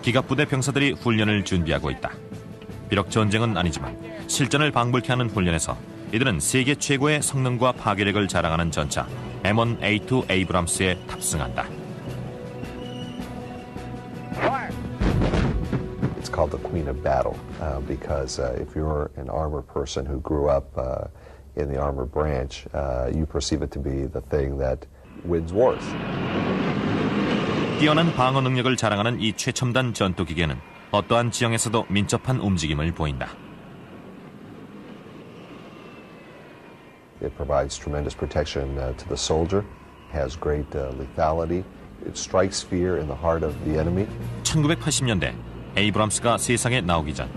기갑부대 병사들이 훈련을 준비하고 있다. 비록 전쟁은 아니지만 실전을 방불케 하는 훈련에서 이들은 세계 최고의 성능과 파괴력을 자랑하는 전차 M1A2 에이브람스에 탑승한다. It's called the Queen of Battle because if you're an armored person who grew up in the armored branch, you perceive it to be the thing that wins wars. 뛰어난 방어 능력을 자랑하는 이 최첨단 전투기계는 어떠한 지형에서도 민첩한 움직임을 보인다. It provides tremendous protection to the soldier, has great lethality. It strikes fear in the heart of the enemy. 1980년대 에이브람스가 세상에 나오기 전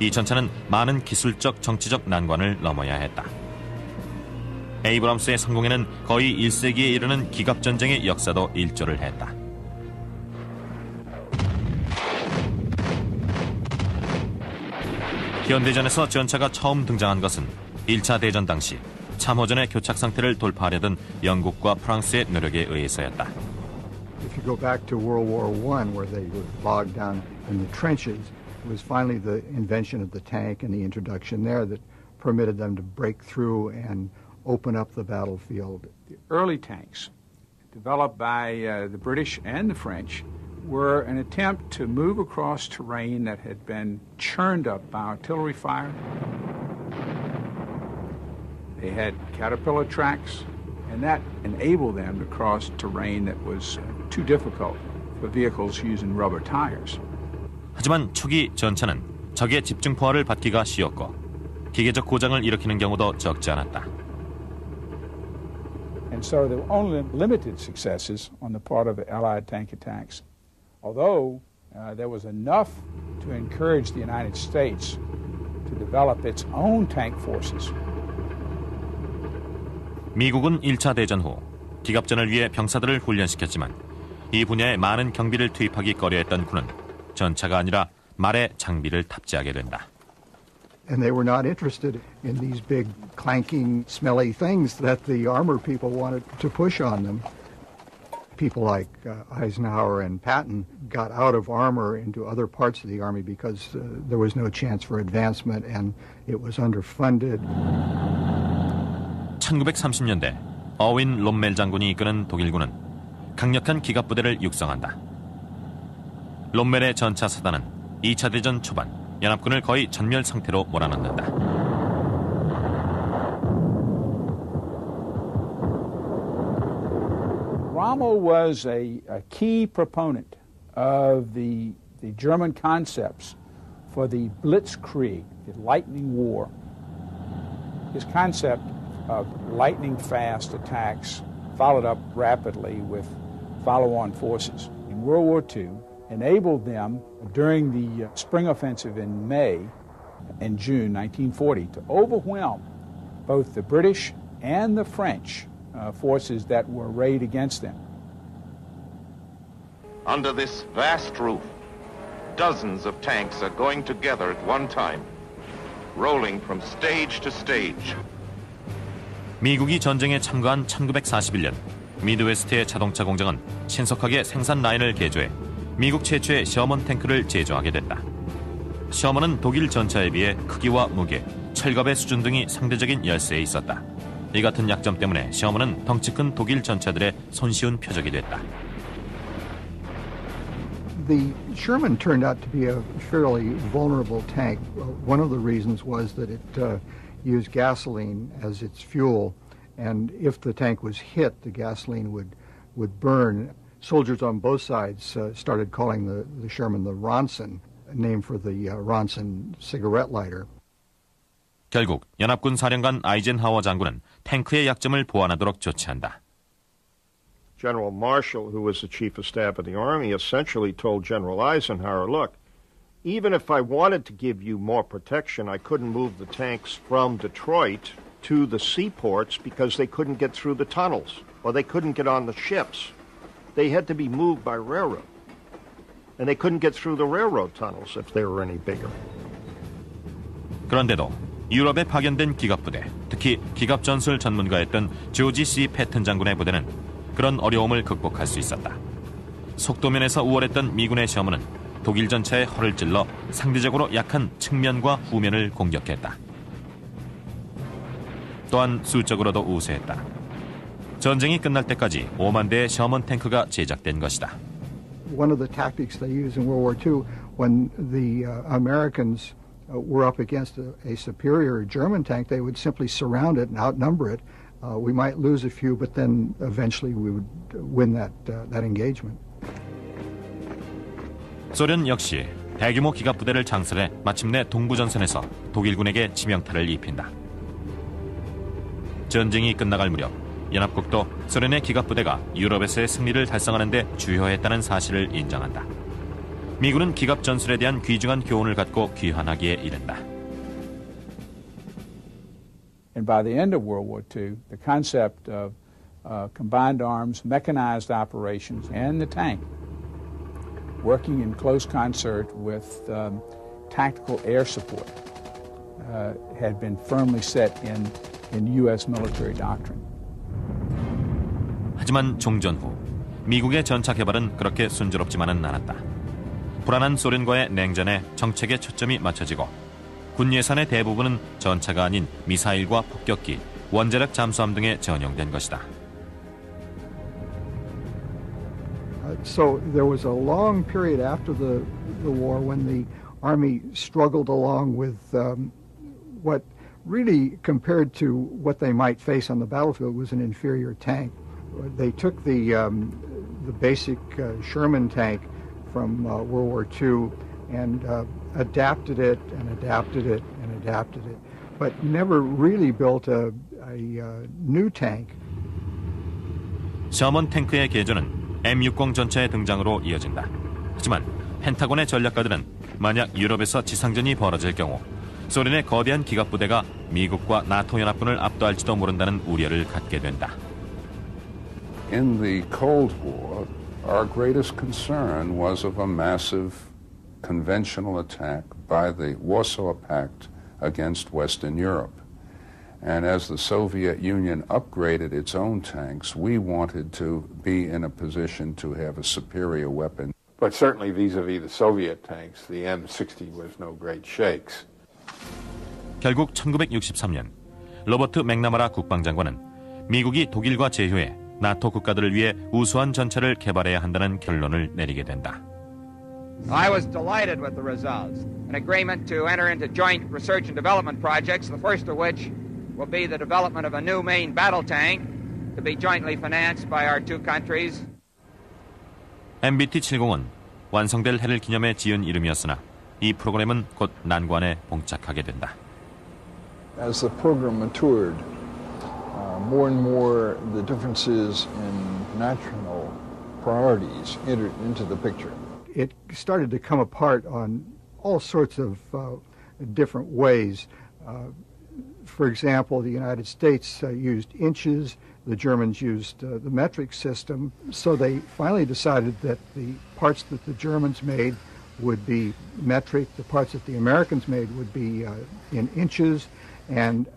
이 전차는 많은 기술적, 정치적 난관을 넘어야 했다. 에이브람스의 성공에는 거의 1세기에 이르는 기갑전쟁의 역사도 일조를 했다. 현대전에서 전차가 처음 등장한 것은 1차 대전 당시 참호전의 교착 상태를 돌파하려던 영국과 프랑스의 노력에 의해서였다. If you go back to World War I, where they were bogged down in the trenches, it was finally the invention of the tank and the introduction there that permitted them to break through and open up the battlefield. The early tanks, developed by the British and the French, were an attempt to move across terrain that had been churned up by artillery fire. They had caterpillar tracks, and that enabled them to cross terrain that was too difficult for vehicles using rubber tires. 하지만 초기 전차는 적의 집중포화를 받기가 쉬웠고 기계적 고장을 일으키는 경우도 적지 않았다. And so there were only limited successes on the part of the Allied tank attacks. Although there was enough to encourage the United States to develop its own tank forces. 미국은 1차 대전 후 기갑전을 위해 병사들을 훈련시켰지만 이 분야에 많은 경비를 투입하기 꺼려했던 군은 전차가 아니라 말의 장비를 탑재하게 된다. And they were not interested in these big clanking, smelly things that the armor people wanted to push on them. People like Eisenhower and Patton got out of armor into other parts of the army because there was no chance for advancement and it was underfunded. 1930년대 어윈 롬멜 장군이 이끄는 독일군은 강력한 기갑부대를 육성한다. 롬멜의 전차 사단은 2차 대전 초반 연합군을 거의 전멸 상태로 몰아넣는다. Rommel was a key proponent of the German concepts for the Blitzkrieg, the lightning war. His concept of lightning-fast attacks followed up rapidly with follow-on forces in World War II, enabled them during the spring offensive in May and June 1940 to overwhelm both the British and the French forces that were arrayed against them. Under this vast roof, dozens of tanks are going together at one time, rolling from stage to stage. 미국이 전쟁에 참가한 1941년 미드웨스트의 자동차 공장은 신속하게 생산 라인을 개조해 미국 최초의 셔먼 탱크를 제조하게 됐다. 셔먼은 독일 전차에 비해 크기와 무게, 철갑의 수준 등이 상대적인 열세에 있었다. 이 같은 약점 때문에 셔먼은 덩치 큰 독일 전차들의 손쉬운 표적이 됐다. The Sherman turned out to be a fairly vulnerable tank. One of the reasons was that it used gasoline as its fuel, and if the tank was hit, the gasoline would burn. Soldiers on both sides started calling the Sherman the Ronson, named for the Ronson cigarette lighter. 결국 연합군 사령관 아이젠하워 장군은 탱크의 약점을 보완하도록 조치한다. General Marshall, who was the chief of staff of the Army, essentially told General Eisenhower, look, even if I wanted to give you more protection, I couldn't move the tanks from Detroit to the seaports because they couldn't get through the tunnels or they couldn't get on the ships. They had to be moved by railroad. And they couldn't get through the railroad tunnels if they were any bigger. 그런데도 유럽에 파견된 기갑부대, 특히 기갑전술 전문가였던 조지 C. 패튼 장군의 부대는 그런 어려움을 극복할 수 있었다. 속도면에서 우월했던 미군의 시험은 독일 전차의 허를 찔러 상대적으로 약한 측면과 후면을 공격했다. 또한 수적으로도 우세했다. 전쟁이 끝날 때까지 5만 대의 셔먼 탱크가 제작된 것이다. One of the tactics they used in World War II when the Americans were up against a superior German tank, they would simply surround it and outnumber it. We might lose a few, but then eventually we would win that engagement. 소련 역시 대규모 기갑부대를 장설해 마침내 동부전선에서 독일군에게 치명타를 입힌다. 전쟁이 끝나갈 무렵 연합국도 소련의 기갑부대가 유럽에서의 승리를 달성하는 데 주요했다는 사실을 인정한다. 미군은 기갑 전술에 대한 귀중한 교훈을 갖고 귀환하기에 이른다. And by the end of World War II, the concept of combined arms, mechanized operations, and the tank working in close concert with tactical air support had been firmly set in U.S. military doctrine. 하지만 종전 후 미국의 전차 개발은 그렇게 순조롭지만은 않았다. 불안한 소련과의 냉전에 정책의 초점이 맞춰지고 군 예산의 대부분은 전차가 아닌 미사일과 폭격기, 원자력 잠수함 등에 전용된 것이다. So there was a long period after the war when the Army struggled along with what really compared to what they might face on the battlefield was an inferior tank. They took the basic Sherman tank from World War II and adapted it and adapted it and adapted it, but never really built a new tank. 셔먼 탱크의 개조는 M60 전차의 등장으로 이어진다. 하지만 펜타곤의 전략가들은 만약 유럽에서 지상전이 벌어질 경우 소련의 거대한 기갑부대가 미국과 나토 연합군을 압도할지도 모른다는 우려를 갖게 된다. In the Cold War, our greatest concern was of a massive conventional attack by the Warsaw Pact against Western Europe. And as the Soviet Union upgraded its own tanks, we wanted to be in a position to have a superior weapon. But certainly vis-a-vis the Soviet tanks, the M60 was no great shakes. 결국 1963년 로버트 맥나마라 국방장관은 미국이 독일과 제휴해 나토 국가들을 위해 우수한 전차를 개발해야 한다는 결론을 내리게 된다. I was delighted with the results. An agreement to enter into joint research and development projects, the first of which will be the development of a new main battle tank to be jointly financed by our two countries. MBT-70은 완성될 해를 기념해 지은 이름이었으나 이 프로그램은 곧 난관에 봉착하게 된다. As the program matured, more and more the differences in national priorities entered into the picture. It started to come apart on all sorts of different ways. For example, the United States used inches, the Germans used the metric system, so they finally decided that the parts that the Germans made would be metric, the parts that the Americans made would be in inches, and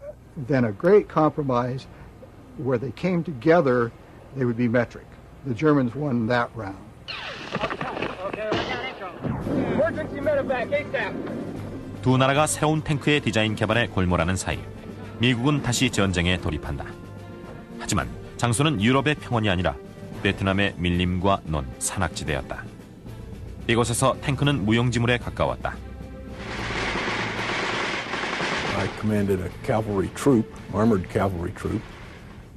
then a great compromise where they came together, they would be metric. The Germans won that round. 두 나라가 새로운 탱크의 디자인 개발에 골몰하는 사이 미국은 다시 전쟁에 돌입한다. 하지만 장소는 유럽의 평원이 아니라 베트남의 밀림과 논, 산악지대였다. 이곳에서 탱크는 무용지물에 가까웠다. I commanded a cavalry troop, armored cavalry troop,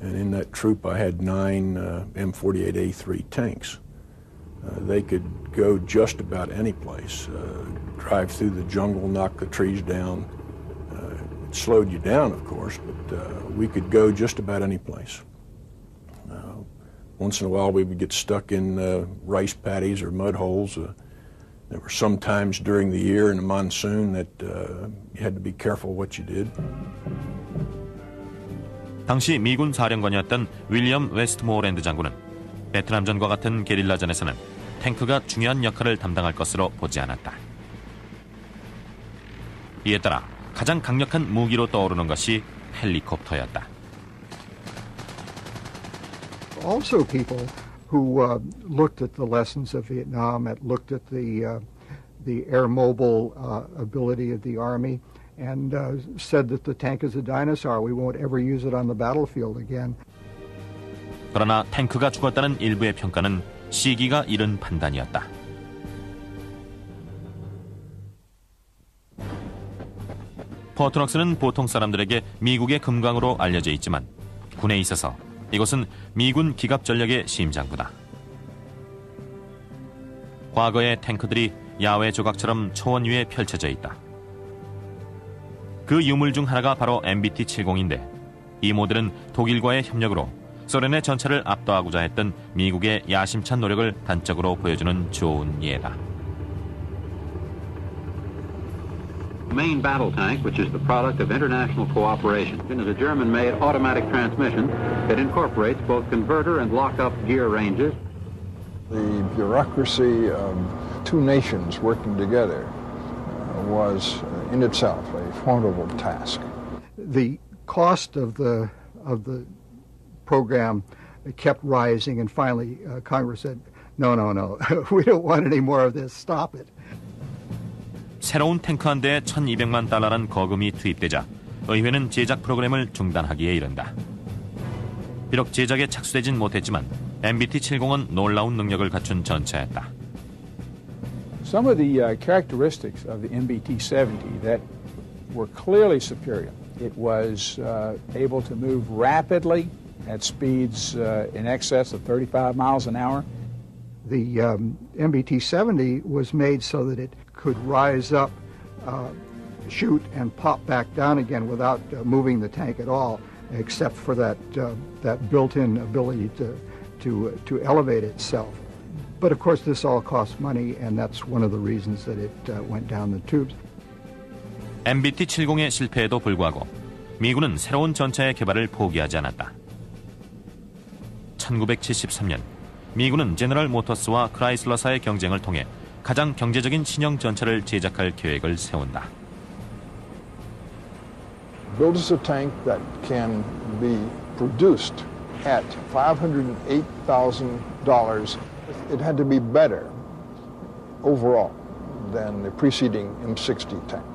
and in that troop I had 9 M48A3 tanks. They could go just about any place, drive through the jungle, knock the trees down. It slowed you down, of course, but we could go just about any place. Once in a while we would get stuck in rice paddies or mud holes. There were some times during the year in the monsoon that you had to be careful what you did. 당시 미군 사령관이었던 윌리엄 웨스트모어랜드 장군은 베트남전과 같은 게릴라전에서는 탱크가 중요한 역할을 담당할 것으로 보지 않았다. 이에 따라 가장 강력한 무기로 떠오르는 것이 헬리콥터였다. Also, people who looked at the lessons of Vietnam, looked at the air mobile ability of the Army, and said that the tank is a dinosaur. We won't ever use it on the battlefield again. 그러나 탱크가 죽었다는 일부의 평가는 시기가 이른 판단이었다. 포트럭스는 보통 사람들에게 미국의 금광으로 알려져 있지만 군에 있어서 이곳은 미군 기갑 전력의 심장부다. 과거의 탱크들이 야외 조각처럼 초원 위에 펼쳐져 있다. 그 유물 중 하나가 바로 MBT-70인데 이 모델은 독일과의 협력으로 소련의 전차를 압도하고자 했던 미국의 야심찬 노력을 단적으로 보여주는 좋은 예다. The main battle tank, which is the product of international cooperation, is a German-made automatic transmission that incorporates both converter and lock-up gear ranges. The bureaucracy of two nations working together was in itself a formidable task. The cost of the program kept rising, and finally Congress said, no, we don't want any more of this, stop it. 새로운 탱크 한 대에 $1,200만 거금이 투입되자 의회는 제작 프로그램을 중단하기에 이른다. 비록 제작에 착수되진 못했지만 MBT-70은 놀라운 능력을 갖춘 전차였다. Some of the characteristics of the MBT-70 that were clearly superior. It was able to move rapidly at speeds in excess of 35 miles an hour. The MBT-70 was made so that it could rise up, shoot, and pop back down again without moving the tank at all, except for that built-in ability to elevate itself. But of course, this all costs money, and that's one of the reasons that it went down the tubes. MBT-70의 실패에도 불구하고 미군은 새로운 전차의 개발을 포기하지 않았다. 1973년 미군은 제너럴 모터스와 크라이슬러사의 경쟁을 통해 가장 경제적인 신형 전차를 제작할 계획을 세운다. Build us a tank that can be produced at $508,000. It had to be better overall than the preceding M60 tank.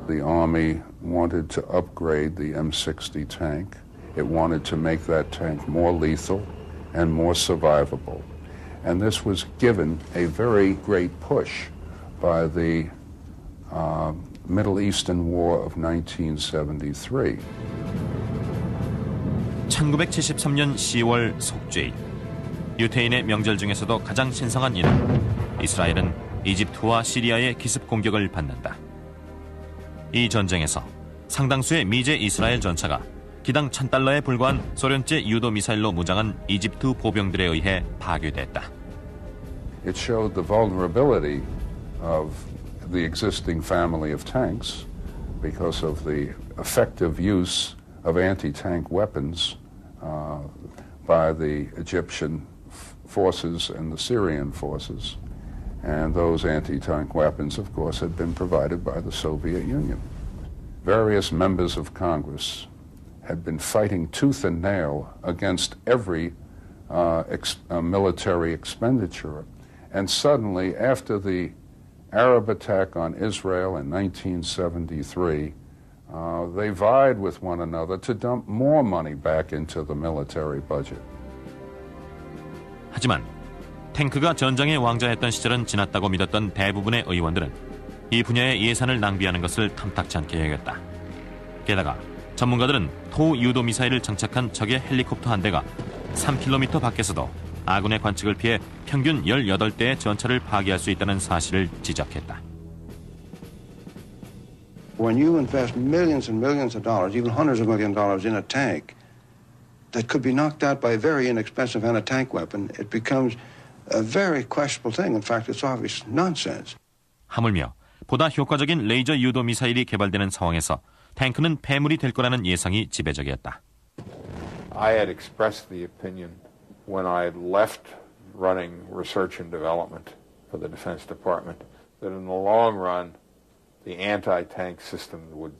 The Army wanted to upgrade the M60 tank. It wanted to make that tank more lethal and more survivable. And this was given a very great push by the Middle Eastern War of 1973. 1973년 10월 속죄일, 유태인의 명절 중에서도 가장 신성한 이날, 이스라엘은 이집트와 시리아의 기습 공격을 받는다. 이 전쟁에서 상당수의 미제 이스라엘 전차가 기당 $1,000에 불과한 소련제 유도 미사일로 무장한 이집트 보병들에 의해 파괴됐다. It showed the vulnerability of the existing family of tanks because of the effective use of anti-tank weapons by the Egyptian forces and the Syrian forces. And those anti-tank weapons, of course, had been provided by the Soviet Union. Various members of Congress had been fighting tooth and nail against every military expenditure. And suddenly, after the Arab attack on Israel in 1973, they vied with one another to dump more money back into the military budget. 하지만 탱크가 전장의 왕자였던 시절은 지났다고 믿었던 대부분의 의원들은 이 분야의 예산을 낭비하는 것을 탐탁치 않게 여겼다. 게다가 전문가들은 토 유도 미사일을 장착한 적의 헬리콥터 한 대가 3km 밖에서도 아군의 관측을 피해 평균 18대의 전차를 파괴할 수 있다는 사실을 지적했다. When you invest millions and millions of dollars, even hundreds of millions of dollars in a tank that could be knocked out by a very inexpensive anti-tank weapon, it becomes a very questionable thing. In fact, it's obvious nonsense. 하물며 보다 효과적인 레이저 유도 미사일이 개발되는 상황에서 탱크는 폐물이 될 거라는 예상이 지배적이었다. I had expressed the opinion when I left running research and development for the Defense Department that in the long run, the anti-tank system would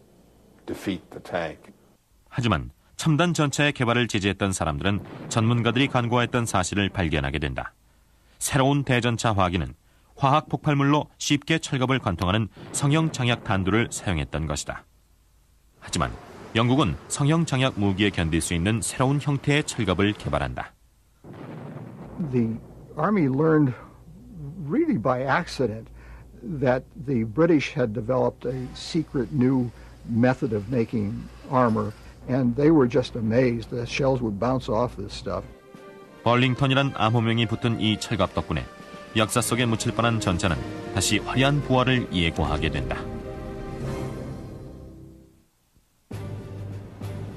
defeat the tank. 하지만 첨단 전차의 개발을 지지했던 사람들은 전문가들이 간구했던 사실을 발견하게 된다. 새로운 대전차 화기는 화학 폭발물로 쉽게 철갑을 관통하는 성형 장약 단두를 사용했던 것이다. 하지만 영국은 성형 장약 무기에 견딜 수 있는 새로운 형태의 철갑을 개발한다. The Army learned really by accident that the British had developed a secret new method of making armor, and they were just amazed that shells would bounce off this stuff. 벌링턴이란 암호명이 붙은 이 철갑 덕분에 역사 속에 묻힐 뻔한 전차는 다시 화려한 부활을 예고하게 된다.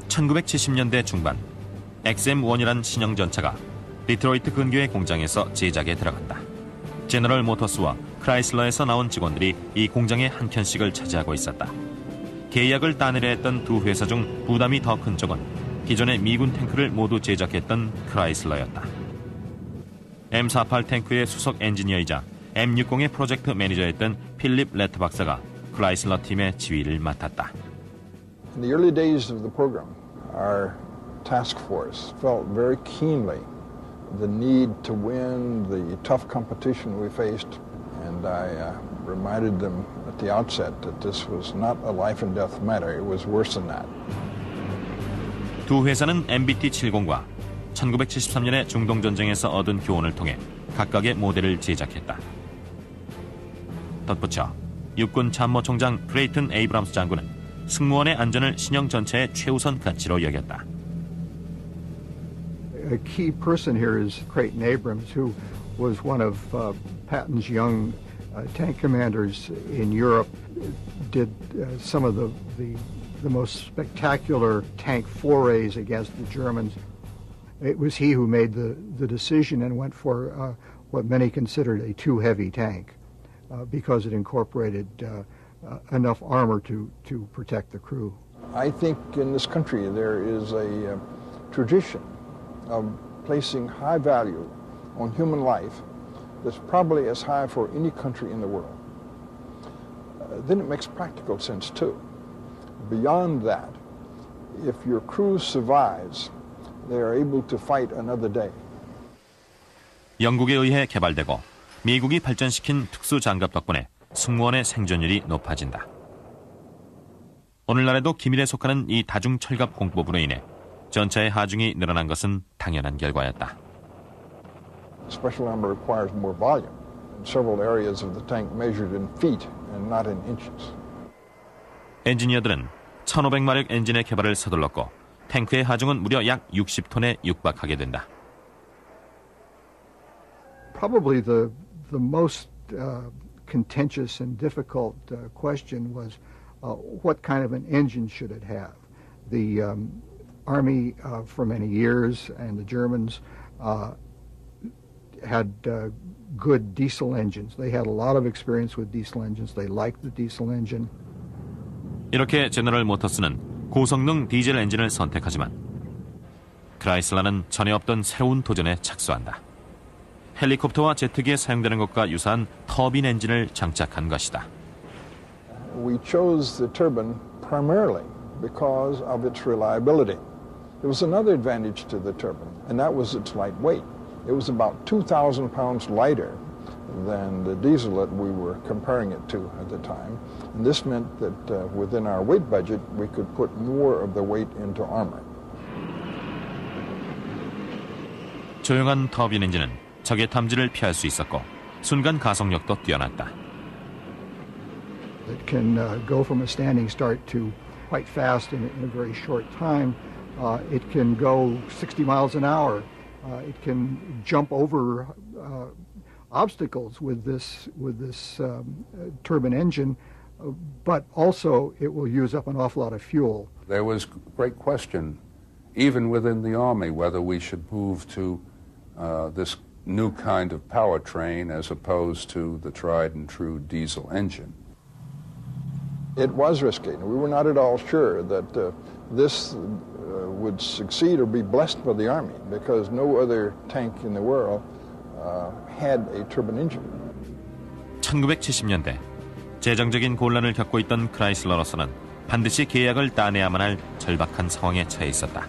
1970년대 중반, XM-1이란 신형 전차가 디트로이트 근교의 공장에서 제작에 들어갔다. 제너럴 모터스와 크라이슬러에서 나온 직원들이 이 공장의 한 켠씩을 차지하고 있었다. 계약을 따내려 했던 두 회사 중 부담이 더 큰 쪽은 기존의 미군 탱크를 모두 제작했던 크라이슬러였다. M48 탱크의 수석 엔지니어이자 M60의 프로젝트 매니저였던 필립 레트 박사가 크라이슬러 팀의 지휘를 맡았다. In the early days of the program, our task force felt very keenly the need to win the tough competition we faced, and I reminded them at the outset that this was not a life and death matter. It was worse than that. 두 회사는 MBT-70과 1973년의 중동전쟁에서 얻은 교훈을 통해 각각의 모델을 제작했다. 덧붙여 육군 참모총장 크레이튼 에이브람스 장군은 승무원의 안전을 신형 전차의 최우선 가치로 여겼다. A key person here is Creighton Abrams, who was one of Patton's young tank commanders in Europe, did some of the most spectacular tank forays against the Germans. It was he who made the decision and went for what many considered a too heavy tank because it incorporated enough armor to protect the crew. I think in this country there is a tradition of placing high value on human life that's probably as high for any country in the world. Then it makes practical sense too. Beyond that, if your crew survives, they are able to fight another day. 영국에 의해 개발되고 미국이 발전시킨 특수 장갑 덕분에 승무원의 생존율이 높아진다. 오늘날에도 기밀에 속하는 이 다중 철갑 공법으로 인해 전차의 하중이 늘어난 것은 당연한 결과였다. Special armor requires more volume. Several areas of the tank measured in feet and not in inches. 엔지니어들은 1500마력 엔진의 개발을 서둘렀고 탱크의 하중은 무려 약 60톤에 육박하게 된다. Probably the most contentious and difficult question was what kind of an engine should it have? The Army for many years and the Germans had good diesel engines. They had a lot of experience with diesel engines. They liked the diesel engine. 이렇게 제너럴 모터스는 고성능 디젤 엔진을 선택하지만 크라이슬러는 전에 없던 새로운 도전에 착수한다. 헬리콥터와 제트기에 사용되는 것과 유사한 터빈 엔진을 장착한 것이다. We chose the turbine primarily because of its reliability. There was another advantage to the turbine, and that was its light weight. It was about 2,000 pounds lighter than the diesel that we were comparing it to at the time. And this meant that within our weight budget, we could put more of the weight into armor. 조용한 터빈 엔진은 적의 탐지를 피할 수 있었고 순간 가속력도 뛰어났다. It can go from a standing start to quite fast in a very short time. It can go 60 miles an hour. It can jump over obstacles with this turbine engine, but also it will use up an awful lot of fuel. There was great question, even within the Army, whether we should move to this new kind of powertrain as opposed to the tried and true diesel engine. It was risky. We were not at all sure that this would succeed or be blessed by the Army because no other tank in the world had a turbine engine. 1970년대 재정적인 곤란을 겪고 있던 크라이슬러로서는 반드시 계약을 따내야만 할 절박한 상황에 처해 있었다.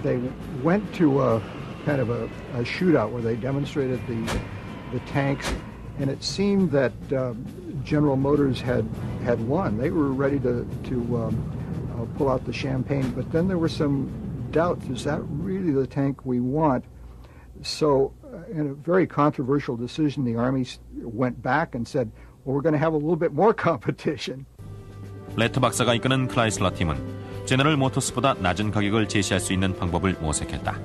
They went to a kind of a shootout where they demonstrated the tanks, and it seemed that General Motors had won. They were ready to pull out the champagne, but then there were some doubts. Is that really the tank we want? So in a very controversial decision, the Army went back and said, well, we're going to have a little bit more competition. 레터 박사가 이끄는 크라이슬러 팀은 제너럴 모터스보다 낮은 가격을 제시할 수 있는 방법을 모색했다.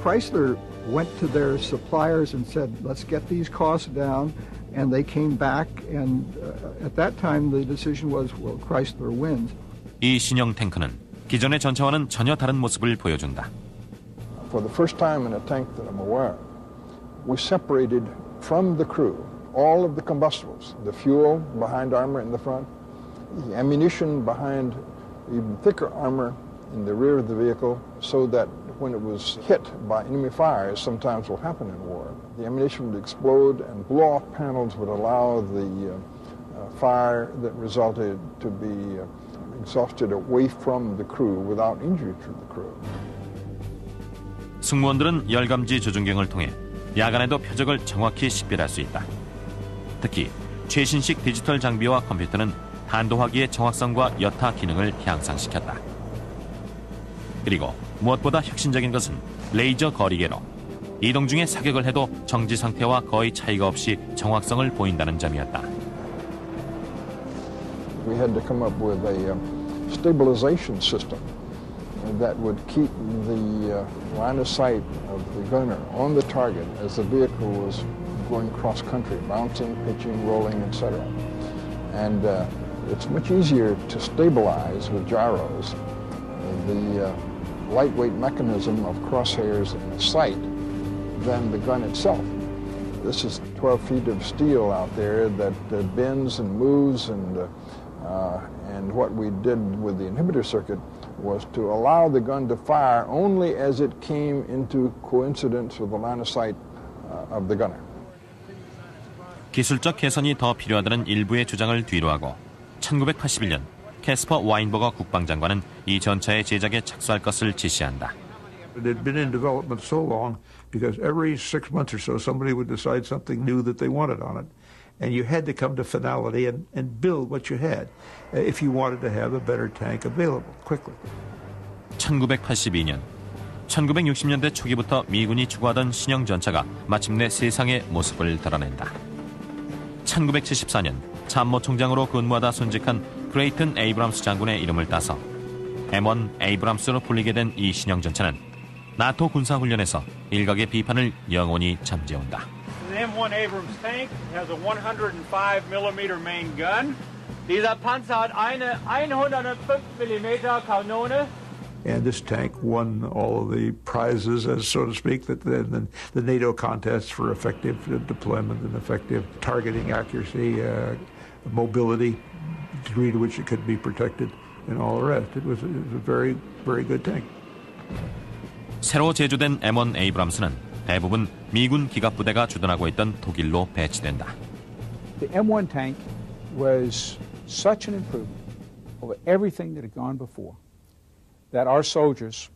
Chrysler went to their suppliers and said, let's get these costs down, and they came back, and at that time the decision was, well, Chrysler wins. 이 신형 탱크는 기존의 전차와는 전혀 다른 모습을 보여준다. For the first time in a tank that I'm aware of, we separated from the crew all of the combustibles, the fuel behind armor in the front, the ammunition behind even thicker armor in the rear of the vehicle, so that when it was hit by enemy fire, as sometimes will happen in war, the ammunition would explode and blow off panels would allow the fire that resulted to be exhausted away from the crew without injury to the crew. 승무원들은 열감지 조준경을 통해 야간에도 표적을 정확히 식별할 수 있다. 특히 최신식 디지털 장비와 컴퓨터는 한도화기의 정확성과 여타 기능을 향상시켰다. 그리고 무엇보다 혁신적인 것은 레이저 거리계로 이동 중에 사격을 해도 정지 상태와 거의 차이가 없이 정확성을 보인다는 점이었다. We had to come up with a stabilization system that would keep the line of sight of the gunner on the target as the vehicle was going cross-country, bouncing, pitching, rolling, etc. And it's much easier to stabilize with gyros the lightweight mechanism of crosshairs in the sight than the gun itself. This is 12 feet of steel out there that bends and moves, and what we did with the inhibitor circuit was to allow the gun to fire only as it came into coincidence with the line of sight of the gunner. 기술적 개선이 더 필요하다는 일부의 주장을 뒤로하고 1981년 캐스퍼 와인버거 국방장관은 이 전차의 제작에 착수할 것을 지시한다. It had been in development so long because every 6 months or so somebody would decide something new that they wanted on it. And you had to come to finality and build what you had if you wanted to have a better tank available quickly. 1982년, 1960년대 초기부터 미군이 추구하던 신형 전차가 마침내 세상의 모습을 드러낸다. 1974년 참모총장으로 근무하다 순직한 크레이튼 에이브람스 장군의 이름을 따서 M1 에이브람스로 불리게 된 이 신형 전차는 나토 군사훈련에서 일각의 비판을 영원히 잠재운다. The M1 Abrams tank has a 105mm main gun. Dieser Panzer hat eine 105mm Kanone. And this tank won all of the prizes, as so to speak, that the NATO contests for effective deployment and effective targeting accuracy, mobility, degree to which it could be protected, and all the rest. It was a very, very good tank. 새로 제조된 M1 에이브람스는 대부분 미군 기갑부대가 주둔하고 있던 독일로 배치된다. The M1 tank was such an improvement over everything that had gone before that our soldiers,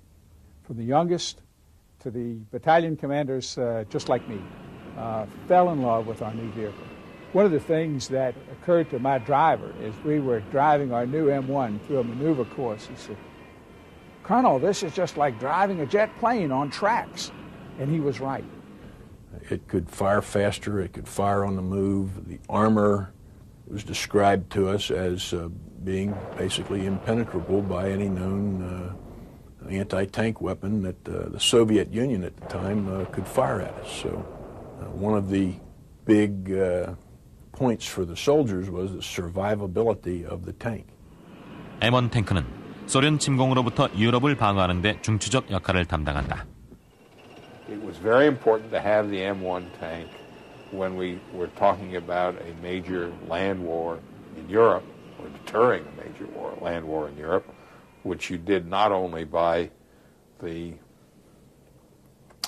from the youngest to the battalion commanders just like me, fell in love with our new vehicle. One of the things that occurred to my driver as we were driving our new M1 through a maneuver course, he said, "Colonel, this is just like driving a jet plane on tracks." And he was right. It could fire faster, it could fire on the move. The armor was described to us as being basically impenetrable by any known anti-tank weapon that the Soviet Union at the time could fire at us. So one of the big points for the soldiers was the survivability of the tank. M1 탱크는 소련 침공으로부터 유럽을 방어하는 데 중추적 역할을 담당한다. It was very important to have the M1 tank when we were talking about a major land war in Europe, or deterring a major land war in Europe, which you did not only by the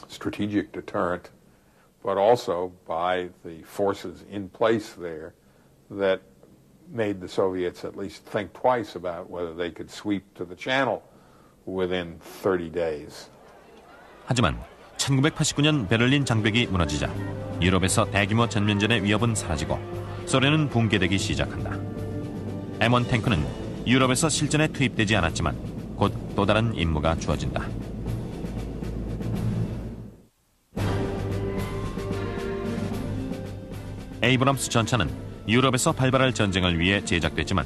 strategic deterrent, but also by the forces in place there that made the Soviets at least think twice about whether they could sweep to the Channel within 30 days. 하지만 1989년 베를린 장벽이 무너지자 유럽에서 대규모 전면전의 위협은 사라지고 소련은 붕괴되기 시작한다. M1 탱크는 유럽에서 실전에 투입되지 않았지만 곧 또 다른 임무가 주어진다. 에이브람스 전차는 유럽에서 발발할 전쟁을 위해 제작됐지만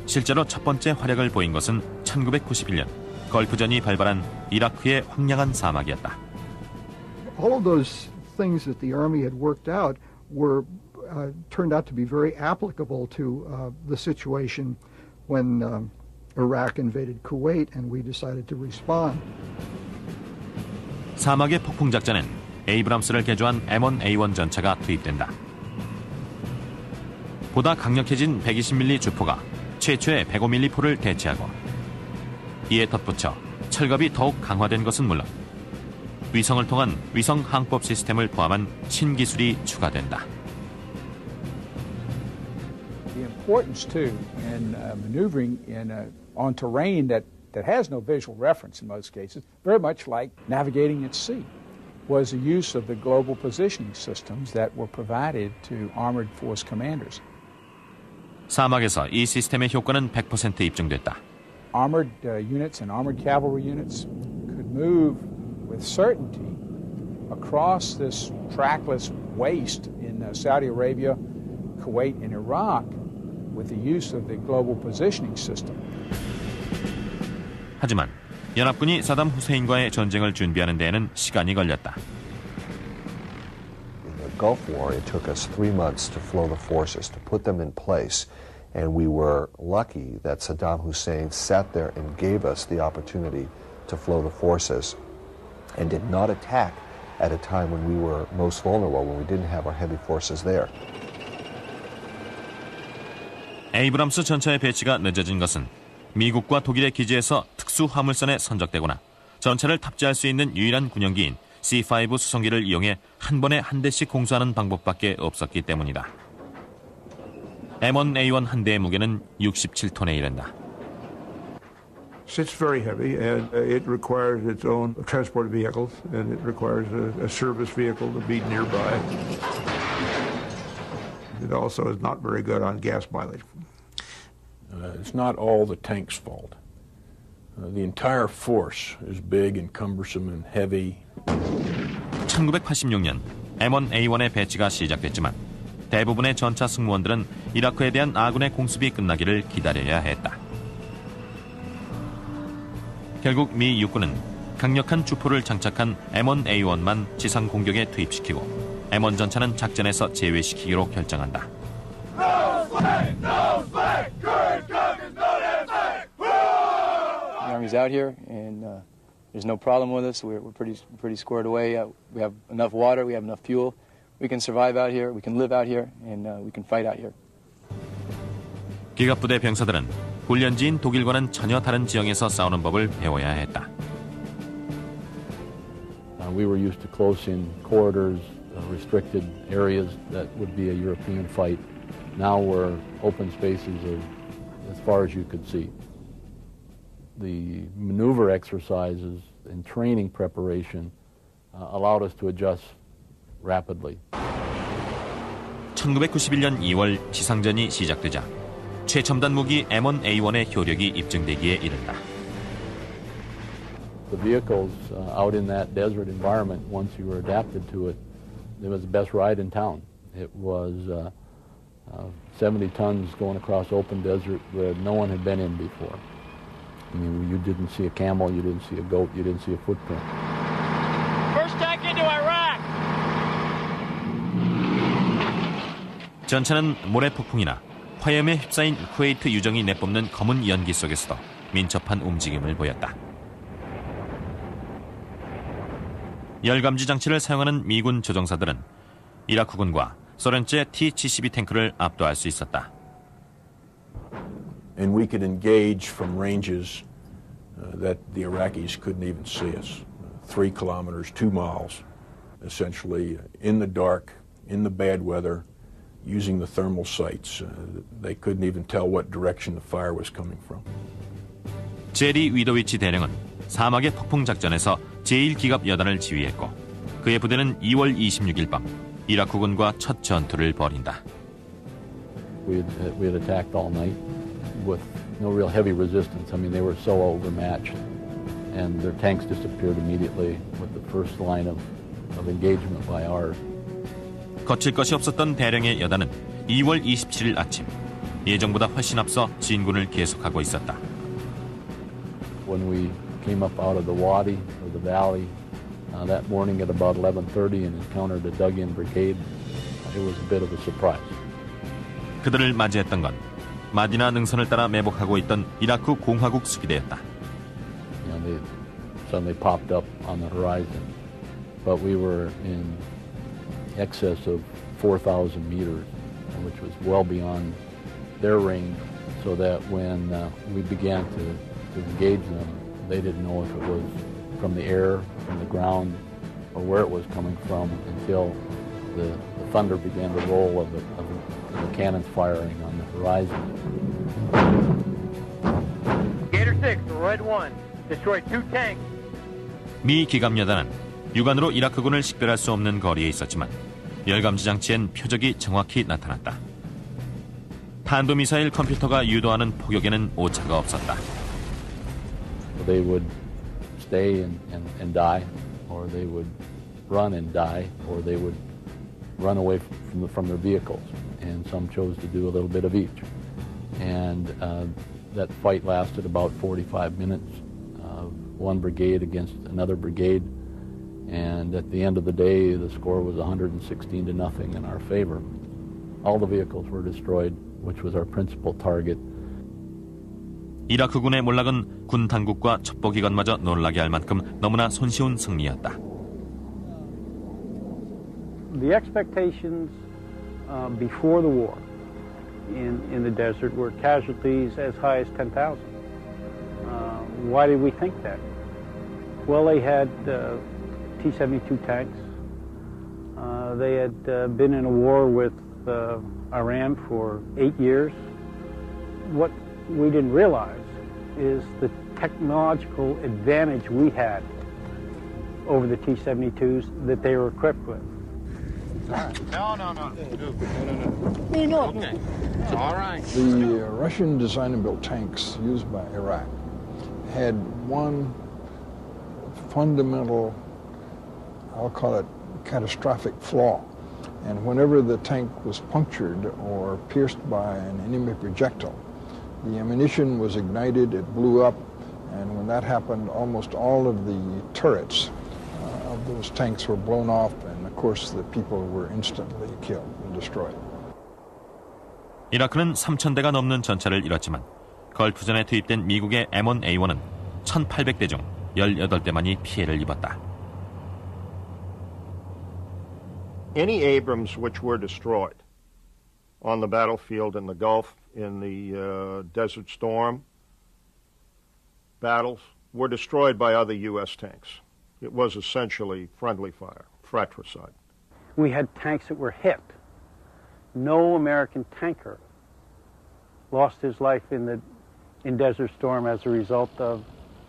실제로 첫 번째 활약을 보인 것은 1991년 걸프전이 발발한 이라크의 황량한 사막이었다. All of those things that the Army had worked out were turned out to be very applicable to the situation when Iraq invaded Kuwait and we decided to respond. 사막의 폭풍 작전엔 에이브람스를 개조한 M1A1 전차가 투입된다. 보다 강력해진 120mm 주포가 최초의 105mm 포를 대체하고 이에 덧붙여 철갑이 더욱 강화된 것은 물론 위성을 통한 위성 항법 시스템을 포함한 신기술이 추가된다. The importance too in maneuvering on terrain that has no visual reference in most cases, very much like navigating at sea, was the use of the global positioning systems that were provided to armored force commanders. 사막에서 이 시스템의 효과는 100% 입증됐다. Armored units and armored cavalry units could move with certainty across this trackless waste in Saudi Arabia, Kuwait, and Iraq with the use of the global positioning system. 하지만 연합군이 사담 후세인과의 전쟁을 준비하는 데에는 시간이 걸렸다. Gulf War, it took us 3 months to flow the forces, to put them in place. And we were lucky that Saddam Hussein sat there and gave us the opportunity to flow the forces and did not attack at a time when we were most vulnerable, when we didn't have our heavy forces there. 에이브람스 전차의 배치가 늦어진 것은 미국과 독일의 기지에서 특수 화물선에 선적되거나 전차를 탑재할 수 있는 유일한 군용기인 C-5 수송기를 이용해 한 번에 한 대씩 공수하는 방법밖에 없었기 때문이다. M1A1 한 대의 무게는 67톤에 이른다. It's very heavy, and it requires its own transport vehicles, and it requires a service vehicle to be nearby. It also is not very good on gas mileage. It's not all the tank's fault. The entire force is big and cumbersome and heavy. 1986년 M1A1의 배치가 시작됐지만 대부분의 전차 승무원들은 이라크에 대한 아군의 공습이 끝나기를 기다려야 했다. 결국 미 육군은 강력한 주포를 장착한 M1A1만 지상 공격에 투입시키고 M1 전차는 작전에서 제외시키기로 결정한다. The Army's out here, and there's no problem with us. We're pretty squared away. We have enough water. We have enough fuel. We can survive out here. We can live out here, and we can fight out here. 기갑부대 병사들은 훈련지인 독일과는 전혀 다른 지형에서 싸우는 법을 배워야 했다. We were used to close-in corridors, restricted areas that would be a European fight. Now we're open spaces as far as you could see. The maneuver exercises and training preparation allowed us to adjust rapidly. 1991년 2월 지상전이 시작되자 최첨단 무기 M1A1의 효력이 입증되기에 이른다. The vehicles out in that desert environment, once you were adapted to it, it was the best ride in town. It was 70 tons going across open desert where no one had been in before. I mean, you didn't see a camel, you didn't see a goat, you didn't see a footprint. First tank into Iraq! 전차는 모래 폭풍이나 화염에 휩싸인 쿠웨이트 유정이 내뿜는 검은 연기 속에서도 민첩한 움직임을 보였다. 열감지 장치를 사용하는 미군 조종사들은 이라크군과 소련제 T-72 탱크를 압도할 수 있었다. And we could engage from ranges that the Iraqis couldn't even see us. 3 kilometers, 2 miles, essentially in the dark, in the bad weather, using the thermal sights. They couldn't even tell what direction the fire was coming from. 제리 위도위치 대령은 사막의 폭풍 작전에서 제1기갑 여단을 지휘했고 그의 부대는 2월 26일 밤 이라크군과 첫 전투를 벌인다. We had attacked all night with no real heavy resistance. I mean, they were so overmatched, and their tanks disappeared immediately with the first line of engagement by ours. 거칠 것이 없었던 대령의 여단은 2월 27일 아침 예정보다 훨씬 앞서 진군을 계속하고 있었다. When we came up out of the wadi or the valley that morning at about 11:30 and encountered a dug-in brigade, it was a bit of a surprise. 그들을 맞이했던 건 마디나 능선을 따라 매복하고 있던 이라크 공화국 수비대였다. They suddenly popped up on the horizon, but we were in excess of 4,000 meters, which was well beyond their range, so that when we began to engage them, they didn't know if it was from the air, from the ground, or where it was coming from until the thunder began to roll of the cannons firing on the horizon. Gator 6, Red 1, destroyed 2 tanks. 미 기갑여단은 육안으로 이라크군을 식별할 수 없는 거리에 있었지만 열감지 장치엔 표적이 정확히 나타났다. 탄도미사일 컴퓨터가 유도하는 포격에는 오차가 없었다. They would stay and die, or they would run and die, or they would run away from their vehicles. And some chose to do a little bit of each. And that fight lasted about 45 minutes, one brigade against another brigade. And at the end of the day, the score was 116-0 in our favor. All the vehicles were destroyed, which was our principal target. 이라크군의 몰락은 군 당국과 첩보기관마저 놀라게 할 만큼 너무나 손쉬운 승리였다. The expectations before the war in the desert were casualties as high as 10,000. Why did we think that? Well, they had T-72 tanks. They had been in a war with Iran for 8 years. What we didn't realize is the technological advantage we had over the T-72s that they were equipped with. No. Okay. All right. The Russian design and built tanks used by Iraq had one fundamental, I'll call it catastrophic flaw. And whenever the tank was punctured or pierced by an enemy projectile, the ammunition was ignited, it blew up, and when that happened, almost all of the turrets of those tanks were blown off, and of course the people were instantly killed and destroyed. 이라크는 3,000대가 넘는 전차를 잃었지만 걸프전에 투입된 미국의 M1A1은 1,800대 중 18대만이 피해를 입었다. Any Abrams which were destroyed on the battlefield in the Gulf, in the Desert Storm battles, were destroyed by other U.S. tanks. It was essentially friendly fire, fratricide. We had tanks that were hit. No American tanker lost his life in Desert Storm as a result of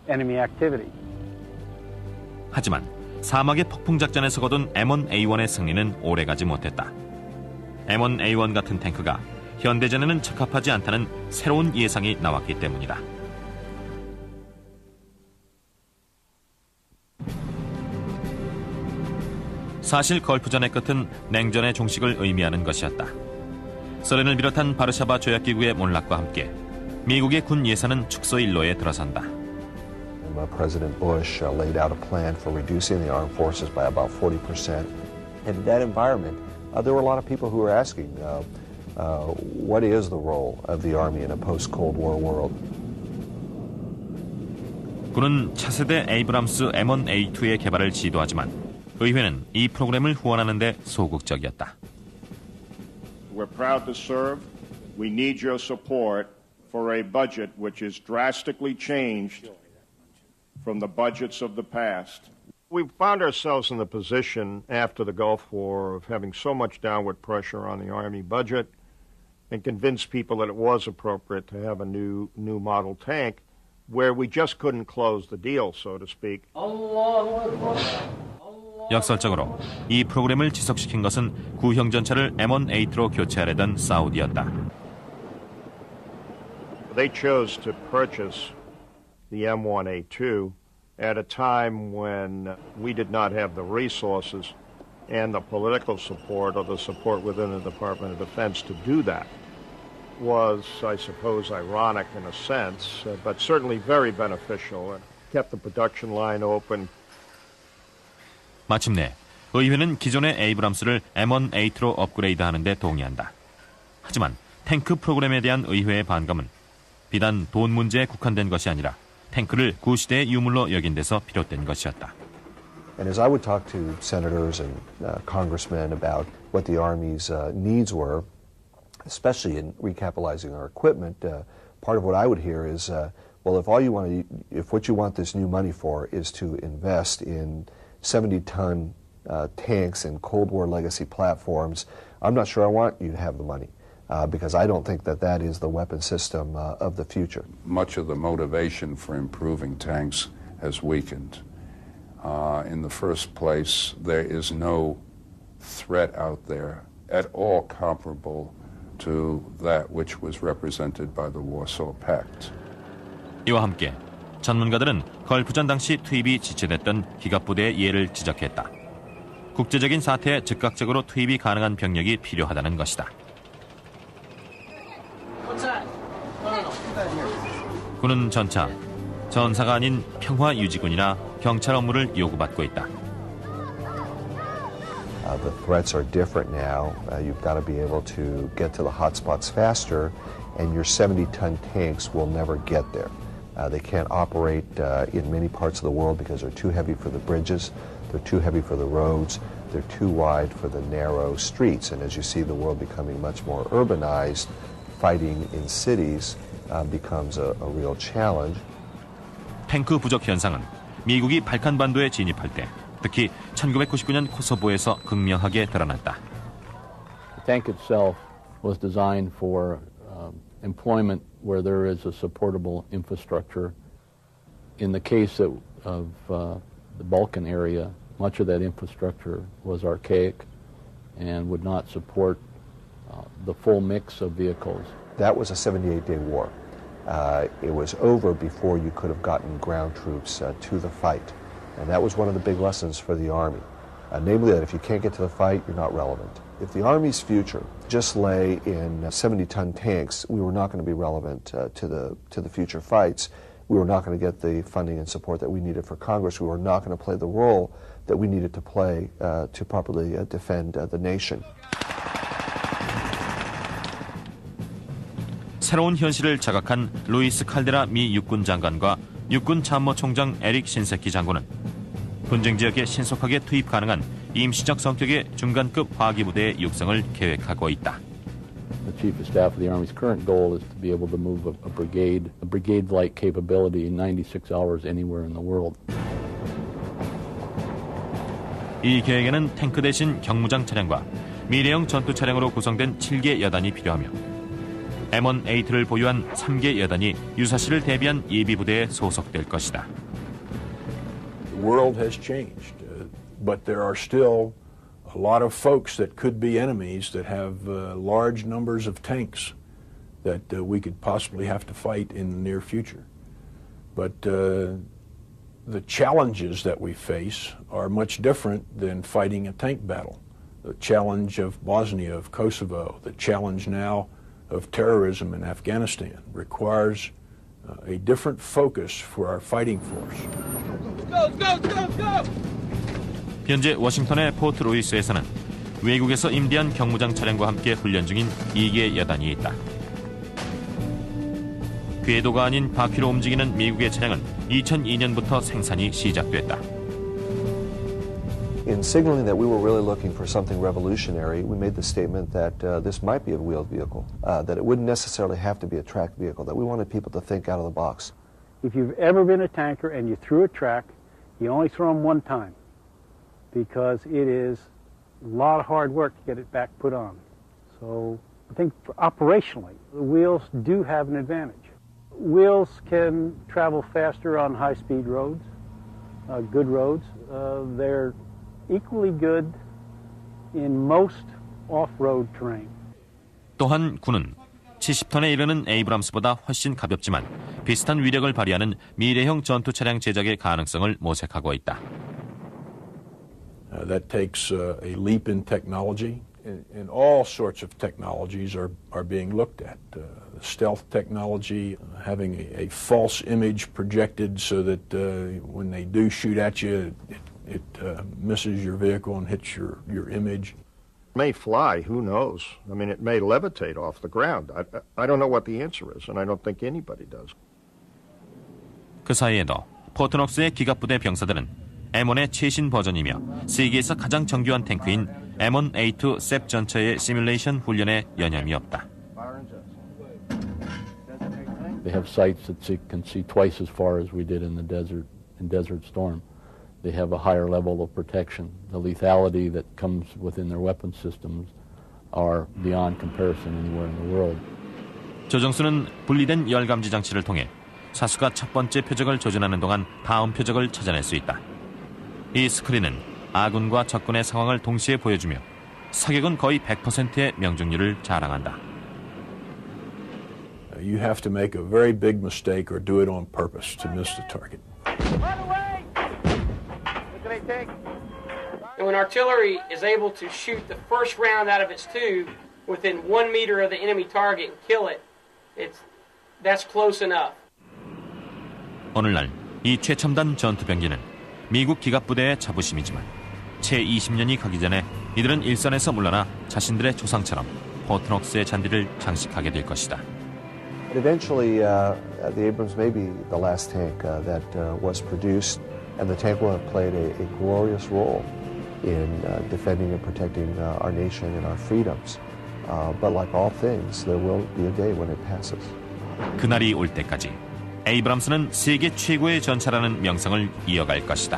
enemy activity. 하지만 사막의 폭풍작전에서 거둔 M1A1의 승리는 오래가지 못했다. M1A1 같은 탱크가 현대전에는 적합하지 않다는 새로운 예상이 나왔기 때문이다. 사실 걸프전의 끝은 냉전의 종식을 의미하는 것이었다. 소련을 비롯한 바르샤바 조약기구의 몰락과 함께 미국의 군 예산은 축소 일로에 들어선다. President Bush laid out a plan for reducing the armed forces by about 40%. In that environment, there were a lot of people who were asking, what is the role of the Army in a post-Cold War world? 군은 차세대 에이브람스 M1A2의 개발을 지도하지만 의회는 이 프로그램을 후원하는 데 소극적이었다. We're proud to serve. We need your support for a budget which is drastically changed from the budgets of the past. We found ourselves in the position after the Gulf War of having so much downward pressure on the Army budget and convinced people that it was appropriate to have a new model tank where we just couldn't close the deal, so to speak. 역설적으로 이 프로그램을 지속시킨 것은 구형 전차를 M1A2로 교체하려던 사우디였다. They chose to purchase the M1A2 at a time when we did not have the resources and the political support or the support within the Department of Defense to do that. Was, I suppose, ironic in a sense, but certainly very beneficial and kept the production line open. 마침내 의회는 기존의 에이브람스를 M1A2로 업그레이드하는 데 동의한다. 하지만 탱크 프로그램에 대한 의회의 반감은 비단 돈 문제에 국한된 것이 아니라 탱크를 구시대의 유물로 여긴 데서 비롯된 것이었다. And as I would talk to senators and congressmen about what the Army's needs were, especially in recapitalizing our equipment, part of what I would hear is, well, if what you want this new money for is to invest in 70-ton tanks and Cold War legacy platforms, I'm not sure I want you to have the money. Because I don't think that is the weapon system of the future. Much of the motivation for improving tanks has weakened. In the first place, there is no threat out there at all comparable to that which was represented by the Warsaw Pact. 이와 함께 전문가들은 걸프전 당시 투입이 지체됐던 기갑부대의 예를 지적했다. 국제적인 사태에 즉각적으로 투입이 가능한 병력이 필요하다는 것이다. 군은 전차, 전사가 아닌 평화유지군이나 경찰 업무를 요구받고 있다. The threats are different now. You've got to be able to get to the hotspots faster, and your 70-ton tanks will never get there. They can't operate in many parts of the world because they're too heavy for the bridges, they're too heavy for the roads, they're too wide for the narrow streets. And as you see the world becoming much more urbanized, fighting in cities becomes a real challenge. 탱크 부족 현상은 미국이 발칸반도에 진입할 때, 특히 1999년 코소보에서 극명하게 드러났다. The tank itself was designed for employment where there is a supportable infrastructure. In the case of the Balkan area, much of that infrastructure was archaic and would not support the full mix of vehicles. That was a 78-day war. It was over before you could have gotten ground troops to the fight. And that was one of the big lessons for the Army. Namely that if you can't get to the fight, you're not relevant. If the Army's future just lay in 70-ton tanks, we were not going to be relevant to the future fights. We were not going to get the funding and support that we needed for Congress. We were not going to play the role that we needed to play to properly defend the nation. 새로운 현실을 자각한 루이스 칼데라 미 육군 장관과 육군 참모총장 에릭 신세키 장군은 분쟁 지역에 신속하게 투입 가능한 임시적 성격의 중간급 화기부대의 육성을 계획하고 있다. The Chief of Staff of the Army's current goal is to be able to move a brigade-like capability in 96 hours anywhere in the world. 이 계획에는 탱크 대신 경무장 차량과 미래형 전투 차량으로 구성된 7개 여단이 필요하며 M1A2를 보유한 3개 여단이 유사시를 대비한 예비부대에 소속될 것이다. The world has changed, but there are still a lot of folks that could be enemies that have large numbers of tanks that we could possibly have to fight in the near future. But the challenges that we face are much different than fighting a tank battle. The challenge of Bosnia, of Kosovo, the challenge now of terrorism in Afghanistan requires a different focus for our fighting force. 현재 워싱턴의 포트 루이스에서는 외국에서 임대한 경무장 차량과 함께 훈련 중인 2개 여단이 있다. 궤도가 아닌 바퀴로 움직이는 미국의 차량은 2002년부터 생산이 시작됐다. In signaling that we were really looking for something revolutionary, we made the statement that this might be a wheeled vehicle, that it wouldn't necessarily have to be a tracked vehicle, that we wanted people to think out of the box. If you've ever been a tanker and you threw a track, you only throw them one time because it is a lot of hard work to get it back put on. So I think operationally, the wheels do have an advantage. Wheels can travel faster on high-speed roads, good roads. They're equally good in most off-road terrain. 또한 군은 70톤에 이르는 에이브람스보다 훨씬 가볍지만 비슷한 위력을 발휘하는 미래형 전투 차량 제작의 가능성을 모색하고 있다. That takes a leap in technology. And all sorts of technologies are being looked at. Stealth technology, having a false image projected so that when they do shoot at you, it misses your vehicle and hits your image. It may fly, who knows? I mean, it may levitate off the ground. I don't know what the answer is, and I don't think anybody does. 그 사이에도 포트녹스의 기갑부대 병사들은 M1의 최신 버전이며 세계에서 가장 정교한 탱크인 M1A2 셉 전차의 시뮬레이션 훈련에 여념이 없다. They have sights that can see twice as far as we did in Desert Storm. They have a higher level of protection. The lethality that comes within their weapon systems are beyond comparison anywhere in the world. 조정수는 분리된 열감지 장치를 통해 사수가 첫 번째 표적을 조준하는 동안 다음 표적을 찾아낼 수 있다. 이 스크린은 아군과 적군의 상황을 동시에 보여주며 사격은 거의 100%의 명중률을 자랑한다. You have to make a very big mistake or do it on purpose to miss the target. And when artillery is able to shoot the first round out of its tube within 1 meter of the enemy target and kill it, that's close enough. 오늘날 이 최첨단 전투병기는 미국 기갑부대의 자부심이지만 채 20년이 가기 전에 이들은 일선에서 물러나 자신들의 조상처럼 포트녹스의 잔디를 장식하게 될 것이다. Eventually, the Abrams may be the last tank that was produced, and the tank will have played a glorious role in defending and protecting our nation and our freedoms. But like all things, there will be a day when it passes. 그날이 올 때까지 에이브람스는 세계 최고의 전차라는 명성을 이어갈 것이다.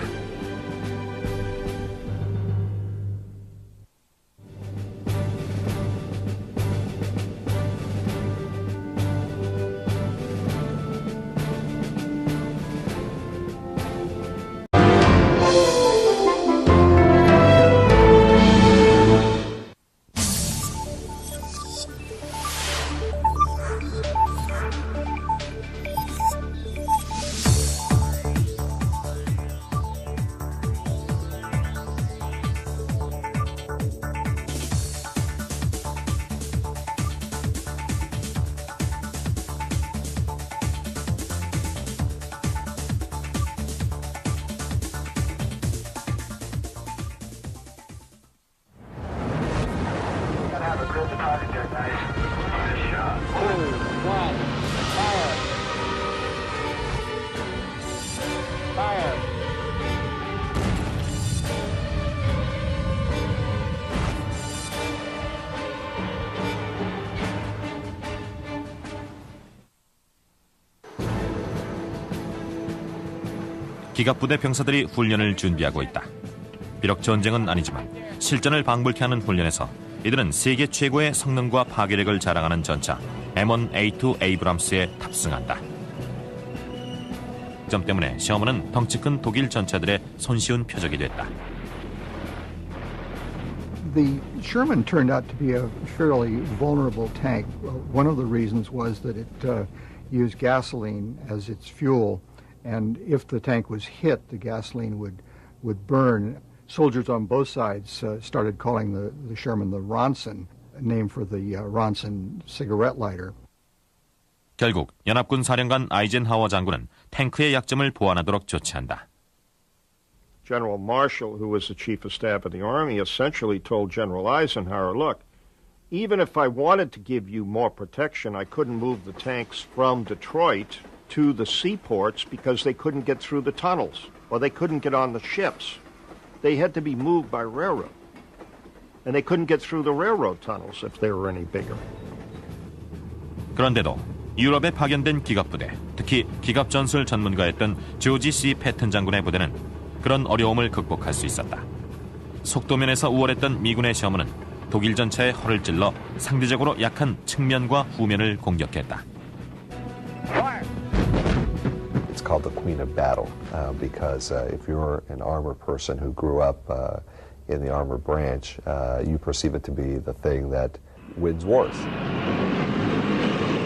기갑부대 병사들이 훈련을 준비하고 있다. 비록 전쟁은 아니지만 실전을 방불케 하는 훈련에서 이들은 세계 최고의 성능과 파괴력을 자랑하는 전차 M1A2 에이브람스에 탑승한다. 이 점 때문에 셔먼은 덩치 큰 독일 전차들의 손쉬운 표적이 됐다. The Sherman turned out to be a fairly vulnerable tank. One of the reasons was that it used gasoline as its fuel, and if the tank was hit, the gasoline would burn. Soldiers on both sides started calling the Sherman the Ronson, named for the Ronson cigarette lighter. 결국 연합군 사령관 아이젠하워 장군은 탱크의 약점을 보완하도록 조치한다. General Marshall, who was the chief of staff of the Army, essentially told General Eisenhower, look, even if I wanted to give you more protection, I couldn't move the tanks from Detroit to the seaports because they couldn't get through the tunnels, or they couldn't get on the ships. They had to be moved by railroad. And they couldn't get through the railroad tunnels if they were any bigger. 그런데도 유럽에 파견된 기갑부대, 특히 기갑 전술 전문가였던 조지 C. 패튼 장군의 부대는 그런 어려움을 극복할 수 있었다. 속도면에서 우월했던 미군의 시험은 독일 전차의 허를 찔러 상대적으로 약한 측면과 후면을 공격했다. It's called the Queen of Battle because if you're an armor person who grew up in the armor branch, you perceive it to be the thing that wins wars.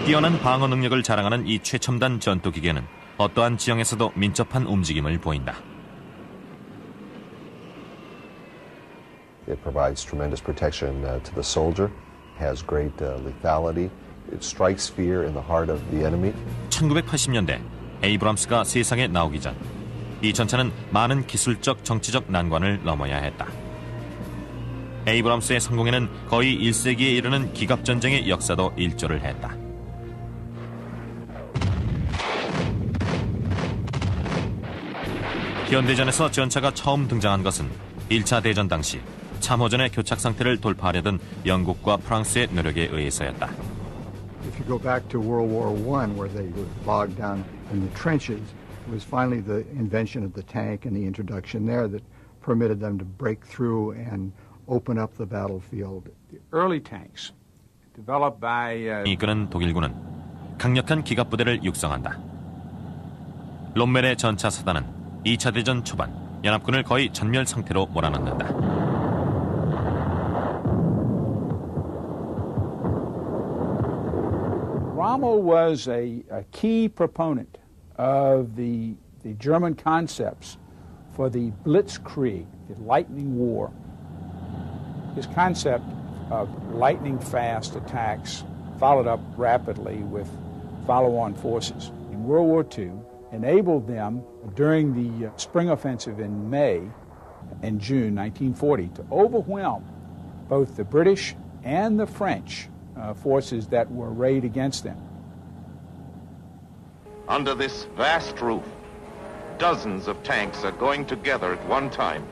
뛰어난 방어 능력을 자랑하는 이 최첨단 전투기계는 어떠한 지형에서도 민첩한 움직임을 보인다. It provides tremendous protection to the soldier, has great lethality. It strikes fear in the heart of the enemy. 1980년대 에이브람스가 세상에 나오기 전 이 전차는 많은 기술적, 정치적 난관을 넘어야 했다. 에이브람스의 성공에는 거의 1세기에 이르는 기갑전쟁의 역사도 일조를 했다. 현대전에서 전차가 처음 등장한 것은 1차 대전 당시 참호전의 교착 상태를 돌파하려던 영국과 프랑스의 노력에 의해서였다. If you go back to World War I, where they were bogged down in the trenches, it was finally the invention of the tank and the introduction there that permitted them to break through and open up the battlefield. The early tanks developed by 이끄는 독일군은 강력한 기갑부대를 육성한다. 롬멜의 전차 사단은 2차 대전 초반 연합군을 거의 전멸 상태로 몰아넣는다. Rommel was a key proponent of the German concepts for the Blitzkrieg, the lightning war. His concept of lightning-fast attacks followed up rapidly with follow-on forces in World War II enabled them during the spring offensive in May and June 1940 to overwhelm both the British and the French forces that were arrayed against them. Under this vast roof, dozens of tanks are going together at one time,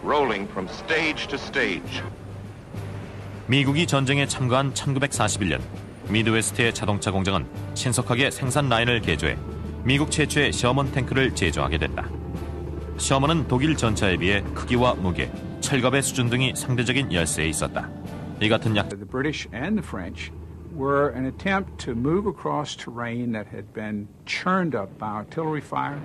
rolling from stage to stage. 미국이 전쟁에 참가한 1941년 미드웨스트의 자동차 공장은 신속하게 생산 라인을 개조해 미국 최초의 셔먼 탱크를 제조하게 됐다. 셔먼은 독일 전차에 비해 크기와 무게, 철갑의 수준 등이 상대적인 열세에 있었다. 이 같은 The British and the French were an attempt to move across terrain that had been churned up by artillery fire.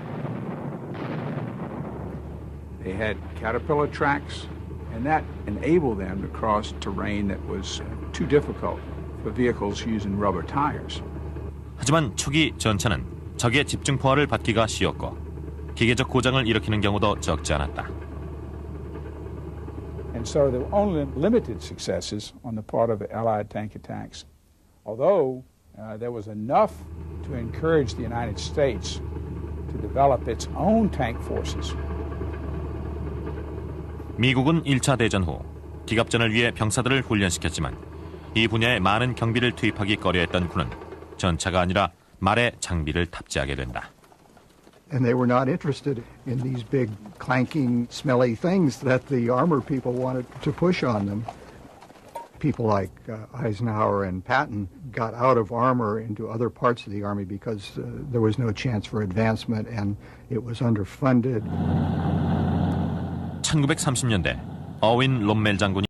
They had caterpillar tracks, and that enabled them to cross terrain that was too difficult for vehicles using rubber tires. 하지만 초기 전차는 적의 집중 포화를 받기가 쉬웠고 기계적 고장을 일으키는 경우도 적지 않았다. And so there were only limited successes on the part of the Allied tank attacks, although there was enough to encourage the United States to develop its own tank forces. 미국은 1차 대전 후 기갑전을 위해 병사들을 훈련시켰지만 이 분야에 많은 경비를 투입하기 꺼려했던 군은 전차가 아니라 말의 장비를 탑재하게 된다. And they were not interested in these big, clanking, smelly things that the armor people wanted to push on them. People like Eisenhower and Patton got out of armor into other parts of the Army because there was no chance for advancement and it was underfunded. 1930년대 어윈 롬멜 장군이